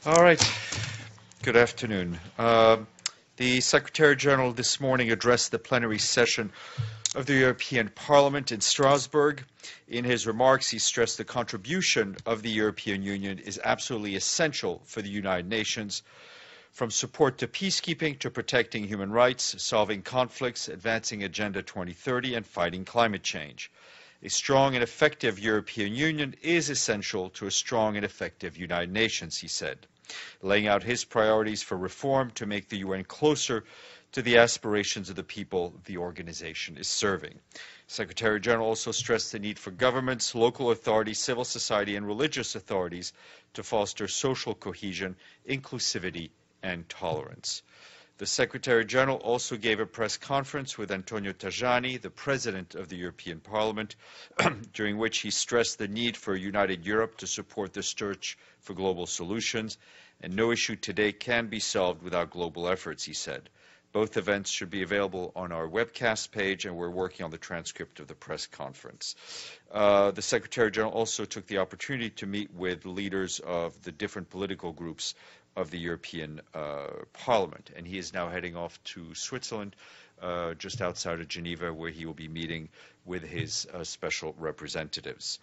All right. Good afternoon. The Secretary General this morning addressed the plenary session of the European Parliament in Strasbourg. In his remarks, he stressed the contribution of the European Union is absolutely essential for the United Nations, from support to peacekeeping to protecting human rights, solving conflicts, advancing Agenda 2030, and fighting climate change. A strong and effective European Union is essential to a strong and effective United Nations, he said, laying out his priorities for reform to make the UN closer to the aspirations of the people the organization is serving. Secretary General also stressed the need for governments, local authorities, civil society, and religious authorities to foster social cohesion, inclusivity, and tolerance. The Secretary General also gave a press conference with Antonio Tajani, the President of the European Parliament, during which he stressed the need for a united Europe to support the search for global solutions, and no issue today can be solved without global efforts, he said. Both events should be available on our webcast page, and we're working on the transcript of the press conference. The Secretary General also took the opportunity to meet with leaders of the different political groups of the European Parliament, and he is now heading off to Switzerland, just outside of Geneva, where he will be meeting with his special representatives.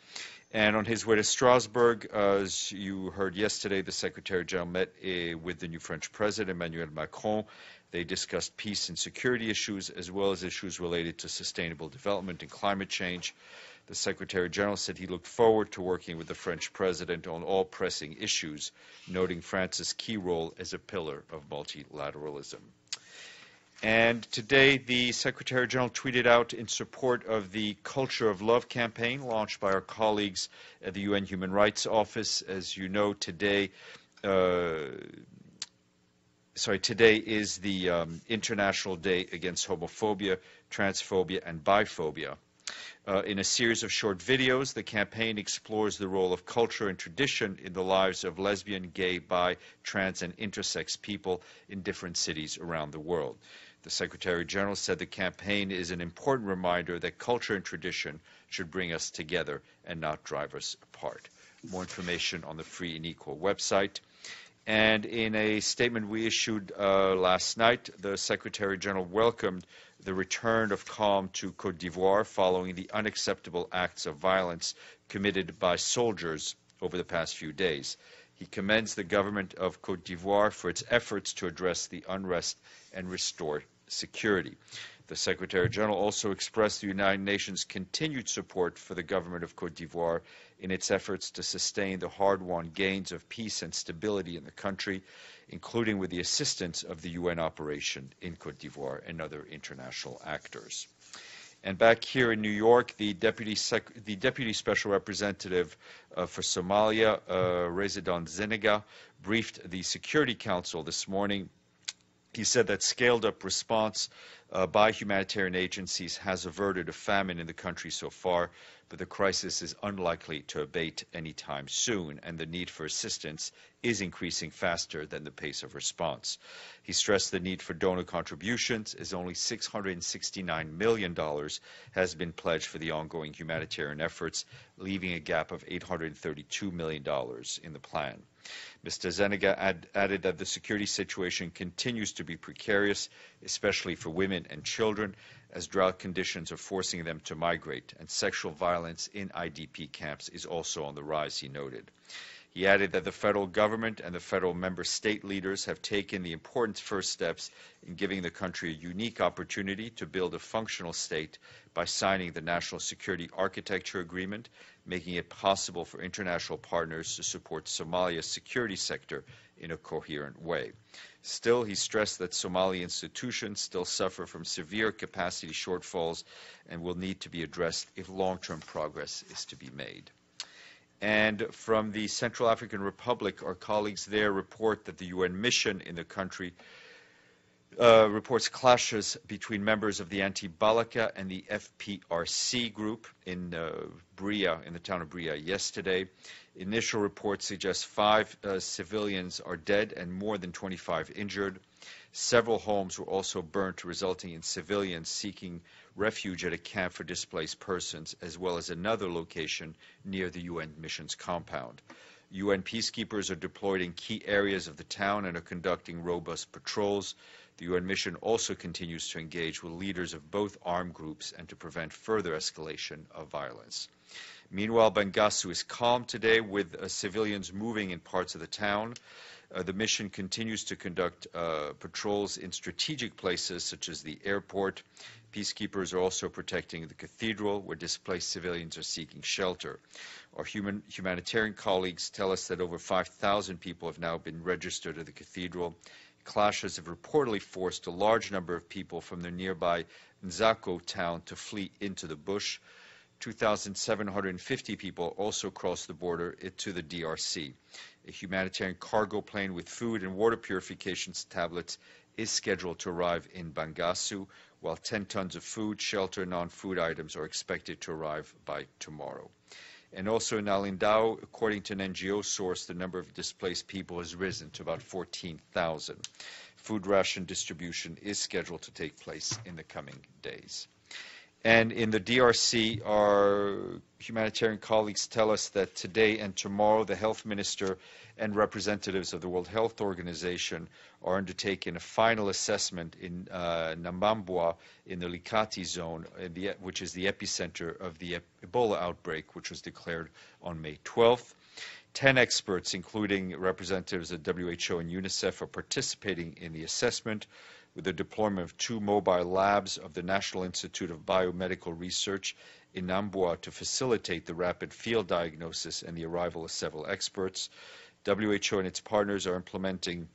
And on his way to Strasbourg, as you heard yesterday, the Secretary General met with the new French President, Emmanuel Macron. They discussed peace and security issues, as well as issues related to sustainable development and climate change. The Secretary General said he looked forward to working with the French President on all pressing issues, noting France's key role as a pillar of multilateralism. And today, the Secretary General tweeted out in support of the Culture of Love campaign launched by our colleagues at the UN Human Rights Office. As you know, today is the International Day Against Homophobia, Transphobia, and Biphobia. In a series of short videos, the campaign explores the role of culture and tradition in the lives of lesbian, gay, bi, trans, and intersex people in different cities around the world. The Secretary General said the campaign is an important reminder that culture and tradition should bring us together and not drive us apart. More information on the Free and Equal website. And in a statement we issued last night, the Secretary General welcomed the return of calm to Côte d'Ivoire following the unacceptable acts of violence committed by soldiers over the past few days. He commends the government of Côte d'Ivoire for its efforts to address the unrest and restore security. The Secretary General also expressed the United Nations' continued support for the government of Côte d'Ivoire in its efforts to sustain the hard-won gains of peace and stability in the country, including with the assistance of the UN operation in Côte d'Ivoire and other international actors. And back here in New York, the Deputy Special Representative for Somalia, Resident Zeniga, briefed the Security Council this morning. He said that scaled-up response by humanitarian agencies has averted a famine in the country so far, but the crisis is unlikely to abate anytime soon, and the need for assistance is increasing faster than the pace of response. He stressed the need for donor contributions, as only $669 million has been pledged for the ongoing humanitarian efforts, leaving a gap of $832 million in the plan. Mr. Zeniga added that the security situation continues to be precarious, especially for women and children, as drought conditions are forcing them to migrate, and sexual violence in IDP camps is also on the rise, he noted. He added that the federal government and the federal member state leaders have taken the important first steps in giving the country a unique opportunity to build a functional state by signing the National Security Architecture Agreement, making it possible for international partners to support Somalia's security sector in a coherent way. Still, he stressed that Somali institutions still suffer from severe capacity shortfalls and will need to be addressed if long-term progress is to be made. And from the Central African Republic, our colleagues there report that the UN mission in the country reports clashes between members of the anti-Balaka and the FPRC group in Bria, in the town of Bria yesterday. Initial reports suggest 5 civilians are dead and more than 25 injured. Several homes were also burnt, resulting in civilians seeking refuge at a camp for displaced persons, as well as another location near the UN mission's compound. UN peacekeepers are deployed in key areas of the town and are conducting robust patrols. The UN mission also continues to engage with leaders of both armed groups and to prevent further escalation of violence. Meanwhile, Bangassou is calm today with civilians moving in parts of the town. The mission continues to conduct patrols in strategic places such as the airport. Peacekeepers are also protecting the cathedral, where displaced civilians are seeking shelter. Our humanitarian colleagues tell us that over 5,000 people have now been registered at the cathedral. Clashes have reportedly forced a large number of people from the nearby Nzako town to flee into the bush. 2,750 people also crossed the border to the DRC. A humanitarian cargo plane with food and water purification tablets is scheduled to arrive in Bangassou, while 10 tons of food, shelter, and non-food items are expected to arrive by tomorrow. And also in Alindao, according to an NGO source, the number of displaced people has risen to about 14,000. Food ration distribution is scheduled to take place in the coming days. And in the DRC, our humanitarian colleagues tell us that today and tomorrow, the health minister and representatives of the World Health Organization are undertaking a final assessment in Nambambwa in the Likati zone, which is the epicenter of the Ebola outbreak, which was declared on May 12th. 10 experts, including representatives of WHO and UNICEF, are participating in the assessment, with the deployment of 2 mobile labs of the National Institute of Biomedical Research in Nambwa to facilitate the rapid field diagnosis and the arrival of several experts. WHO and its partners are implementing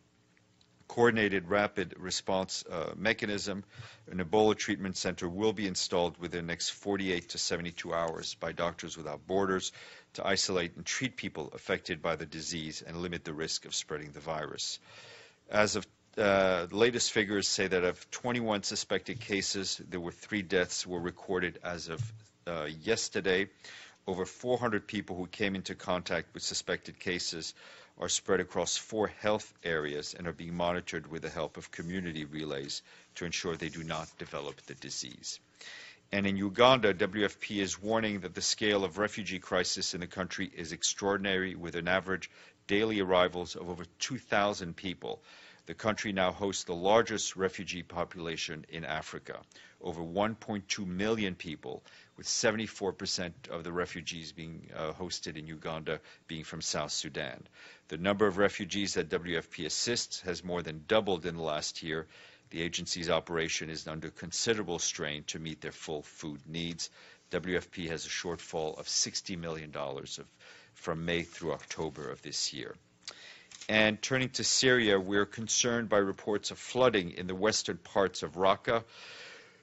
coordinated rapid response mechanism. An Ebola treatment center will be installed within the next 48 to 72 hours by Doctors Without Borders to isolate and treat people affected by the disease and limit the risk of spreading the virus. As of the latest figures say that of 21 suspected cases, there were 3 deaths were recorded as of yesterday. Over 400 people who came into contact with suspected cases are spread across 4 health areas and are being monitored with the help of community relays to ensure they do not develop the disease. And in Uganda, WFP is warning that the scale of refugee crisis in the country is extraordinary, with an average daily arrivals of over 2,000 people. The country now hosts the largest refugee population in Africa, over 1.2 million people, with 74% of the refugees being hosted in Uganda being from South Sudan. The number of refugees that WFP assists has more than doubled in the last year. The agency's operation is under considerable strain to meet their full food needs. WFP has a shortfall of $60 million from May through October of this year. And turning to Syria, we're concerned by reports of flooding in the western parts of RAQQA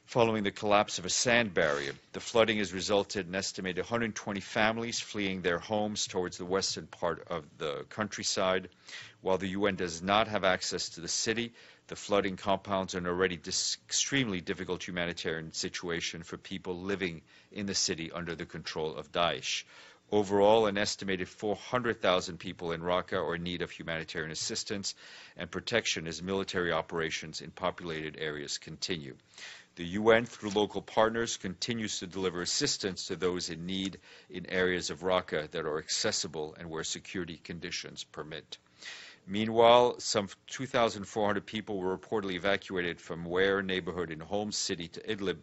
following the collapse of a sand barrier. The flooding has resulted in an estimated 120 families fleeing their homes towards the western part of the countryside. While the UN does not have access to the city, the flooding compounds an already extremely difficult humanitarian situation for people living in the city under the control of Daesh. Overall, an estimated 400,000 people in RAQQA are in need of humanitarian assistance and protection as military operations in populated areas continue. The UN, through local partners, continues to deliver assistance to those in need in areas of RAQQA that are accessible and where security conditions permit. Meanwhile, some 2,400 people were reportedly evacuated from Ware neighborhood in Homs City to Idlib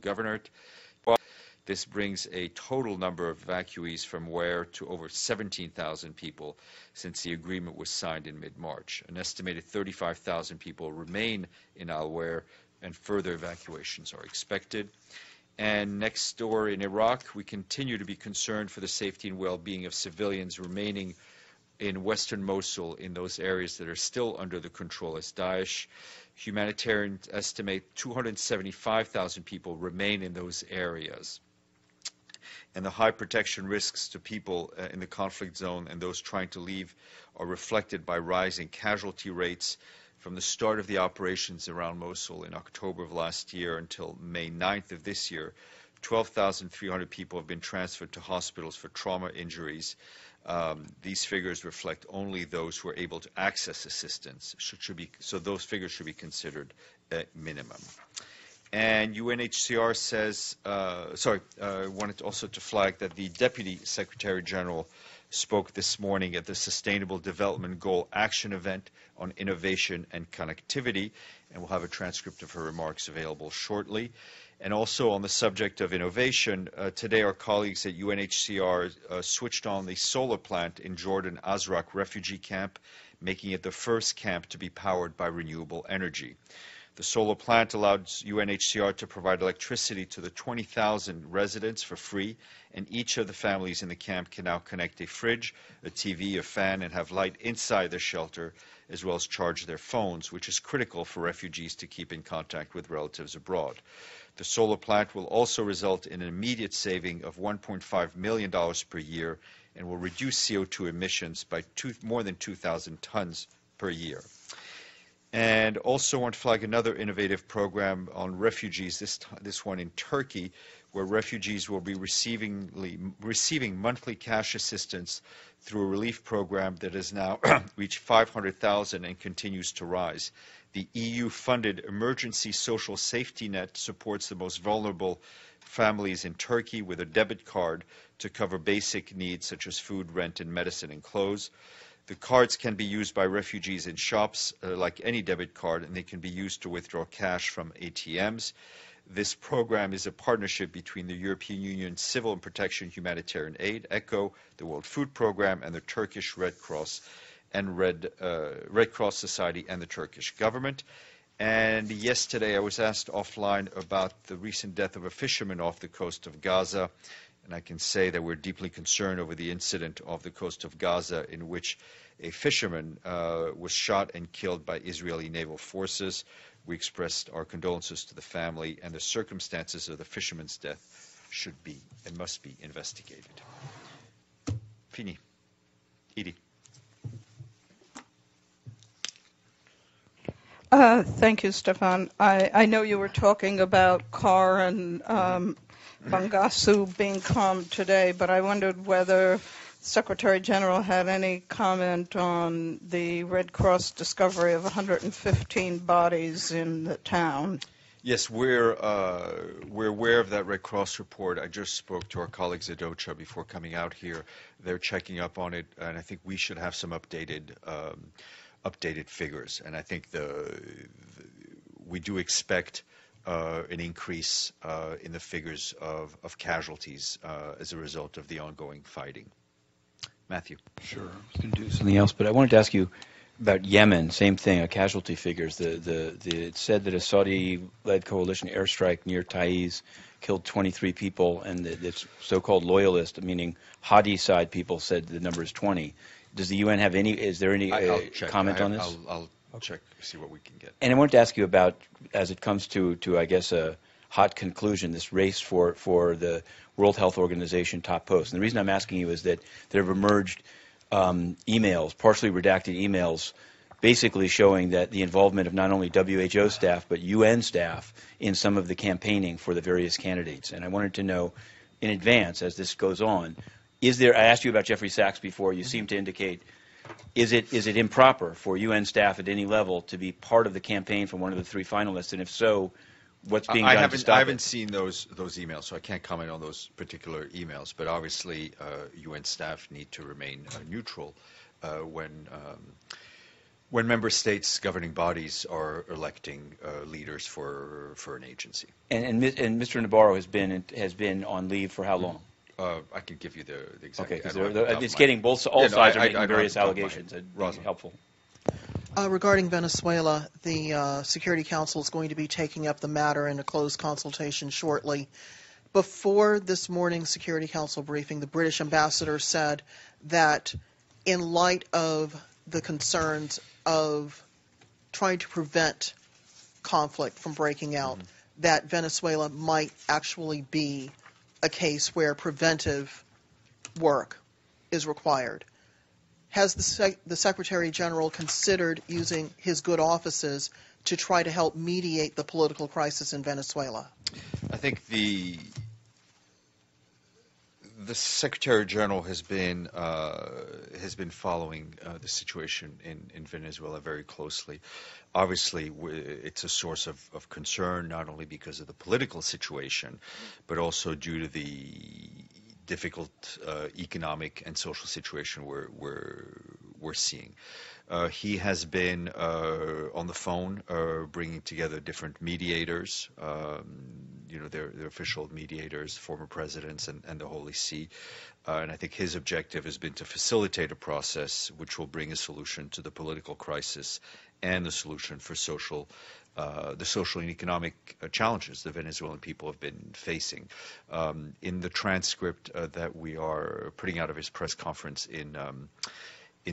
Governorate. This brings a total number of evacuees from Ware to over 17,000 people since the agreement was signed in mid-March. An estimated 35,000 people remain in Al-Ware, and further evacuations are expected. And next door in Iraq, we continue to be concerned for the safety and well-being of civilians remaining in western Mosul in those areas that are still under the control of Daesh. Humanitarians estimate 275,000 people remain in those areas. And the high protection risks to people in the conflict zone and those trying to leave are reflected by rising casualty rates. From the start of the operations around Mosul in October of last year until May 9th of this year, 12,300 people have been transferred to hospitals for trauma injuries. These figures reflect only those who are able to access assistance, so those figures should be considered at minimum. And UNHCR says, I wanted also to flag that the Deputy Secretary General spoke this morning at the Sustainable Development Goal Action event on innovation and connectivity, and we'll have a transcript of her remarks available shortly. And also on the subject of innovation, today our colleagues at UNHCR switched on the solar plant in Jordan Azraq refugee camp, making it the first camp to be powered by renewable energy. The solar plant allowed UNHCR to provide electricity to the 20,000 residents for free, and each of the families in the camp can now connect a fridge, a TV, a fan, and have light inside the shelter, as well as charge their phones, which is critical for refugees to keep in contact with relatives abroad. The solar plant will also result in an immediate saving of $1.5 million per year and will reduce CO2 emissions by more than 2,000 tons per year. And also want to flag another innovative program on refugees, this one in Turkey, where refugees will be receiving monthly cash assistance through a relief program that has now reached 500,000 and continues to rise. The EU-funded emergency social safety net supports the most vulnerable families in Turkey with a debit card to cover basic needs such as food, rent, and medicine and clothes. The cards can be used by refugees in shops like any debit card, and they can be used to withdraw cash from ATMs. This program is a partnership between the European Union Civil and Protection Humanitarian Aid, ECHO, the World Food Programme, and the Turkish Red Cross and Red Cross Society and the Turkish government. And yesterday I was asked offline about the recent death of a fisherman off the coast of Gaza. And I can say that we're deeply concerned over the incident off the coast of Gaza in which a fisherman was shot and killed by Israeli naval forces. We expressed our condolences to the family, and the circumstances of the fisherman's death should be and must be investigated. Fini. Edie. Thank you, Stefan. I know you were talking about CAR and Bangassou being calm today, but I wondered whether Secretary General had any comment on the Red Cross discovery of 115 bodies in the town. Yes, we're aware of that Red Cross report. I just spoke to our colleagues at OCHA before coming out here. They're checking up on it, and I think we should have some updated figures. And I think we do expect an increase in the figures of casualties as a result of the ongoing fighting. Matthew. Sure. I was going to do something else, but I wanted to ask you about Yemen. Same thing, casualty figures. It said that a Saudi-led coalition airstrike near Taiz killed 23 people, and the so-called loyalist, meaning Hadi side people, said the number is 20. Does the UN have any? Is there any comment on this? I'll check, see what we can get. And I wanted to ask you about, as it comes to I guess, a hot conclusion, this race for the World Health Organization top post. And the reason I'm asking you is that there have emerged emails, partially redacted emails, basically showing that the involvement of not only WHO staff but UN staff in some of the campaigning for the various candidates. And I wanted to know in advance, as this goes on, I asked you about Jeffrey Sachs before. You seem to indicate, is it improper for UN staff at any level to be part of the campaign for one of the three finalists? And if so, what's being done to stop it? I haven't seen those emails, so I can't comment on those particular emails. But obviously, UN staff need to remain neutral when member states' governing bodies are electing leaders for an agency. And Mr. Nabarro has been on leave for how long? I can give you the exact. Okay, because it's getting all sides are making various allegations. It'd be helpful. Regarding Venezuela, the Security Council is going to be taking up the matter in a closed consultation shortly. Before this morning's Security Council briefing, the British ambassador said that in light of the concerns of trying to prevent conflict from breaking out, that Venezuela might actually be a case where preventive work is required. Has the Secretary General considered using his good offices to try to help mediate the political crisis in Venezuela? I think the The Secretary General has been following the situation in Venezuela very closely. Obviously, it's a source of concern, not only because of the political situation, but also due to the difficult economic and social situation we're seeing. He has been on the phone, bringing together different mediators, their official mediators, former presidents, and the Holy See. And I think his objective has been to facilitate a process which will bring a solution to the political crisis and the solution for the social and economic challenges the Venezuelan people have been facing. In the transcript that we are putting out of his press conference in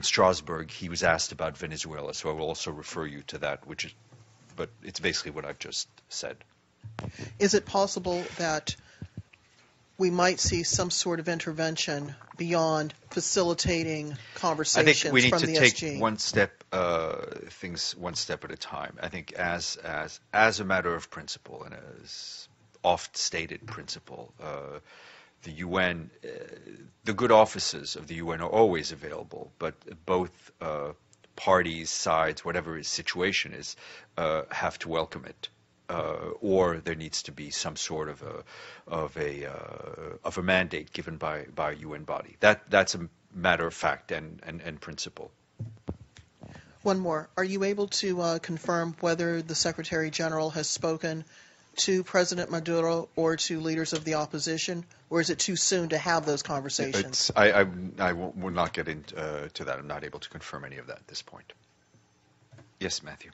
Strasbourg, he was asked about Venezuela, so I will also refer you to that, but it's basically what I've just said. Is it possible that we might see some sort of intervention beyond facilitating conversations from the SG? I think we need to take things one step at a time. I think as a matter of principle and as oft-stated principle, the UN, the good offices of the UN are always available, but both parties, sides, whatever his situation is, have to welcome it. Or there needs to be some sort of a mandate given by a UN body. That's a matter of fact and principle. One more. Are you able to confirm whether the Secretary General has spoken to President Maduro or to leaders of the opposition, or is it too soon to have those conversations? I will not get into that. I'm not able to confirm any of that at this point. Yes, Matthew.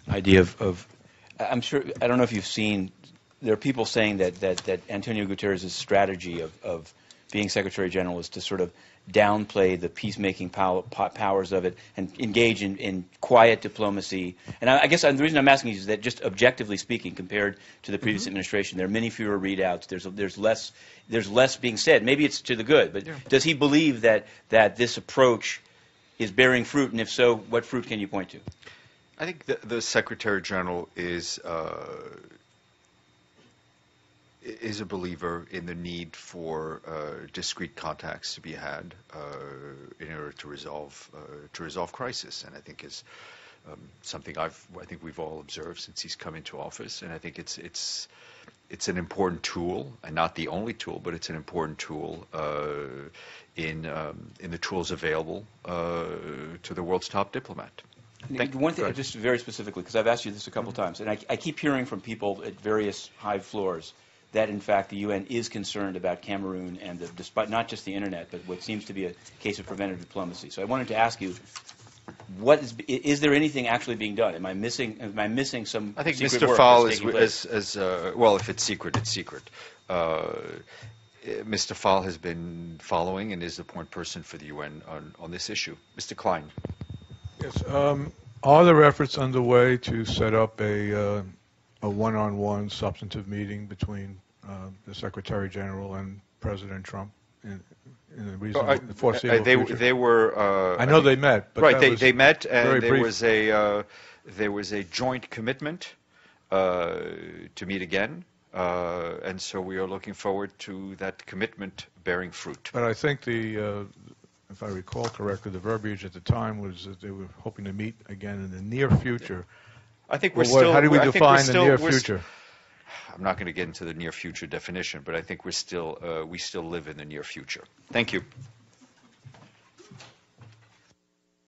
Idea of I'm sure, I don't know if you've seen, there are people saying that Antonio Guterres' strategy of being Secretary General is to sort of downplay the peacemaking powers of it and engage in quiet diplomacy. And I guess the reason I'm asking is that just objectively speaking, compared to the previous administration, there are many fewer readouts. There's less being said. Maybe it's to the good, but does he believe that this approach is bearing fruit? And if so, what fruit can you point to? I think the Secretary General is a believer in the need for discrete contacts to be had in order to resolve crisis, and I think is something I think we've all observed since he's come into office, and I think it's an important tool, and not the only tool, but it's an important tool in the tools available to the world's top diplomat. One thing, just very specifically, because I've asked you this a couple times, and I keep hearing from people at various high floors that, in fact, the UN is concerned about Cameroon and despite not just the internet, but what seems to be a case of preventive diplomacy. So I wanted to ask you, is there anything actually being done? Am I missing some? I think secret Mr. work Fall that's taking place? well, if it's secret, it's secret. Mr. Fall has been following and is the point person for the UN on this issue. Mr. Klein. Yes. Are there efforts underway to set up a one-on-one substantive meeting between the Secretary General and President Trump in the foreseeable future? They were. I know they met, but right. They met, and there was a joint commitment to meet again, and so we are looking forward to that commitment bearing fruit. But I think if I recall correctly, the verbiage at the time was that they were hoping to meet again in the near future. I think we're still. How do we define the near future? I'm not going to get into the near future definition, but I think we still live in the near future. Thank you.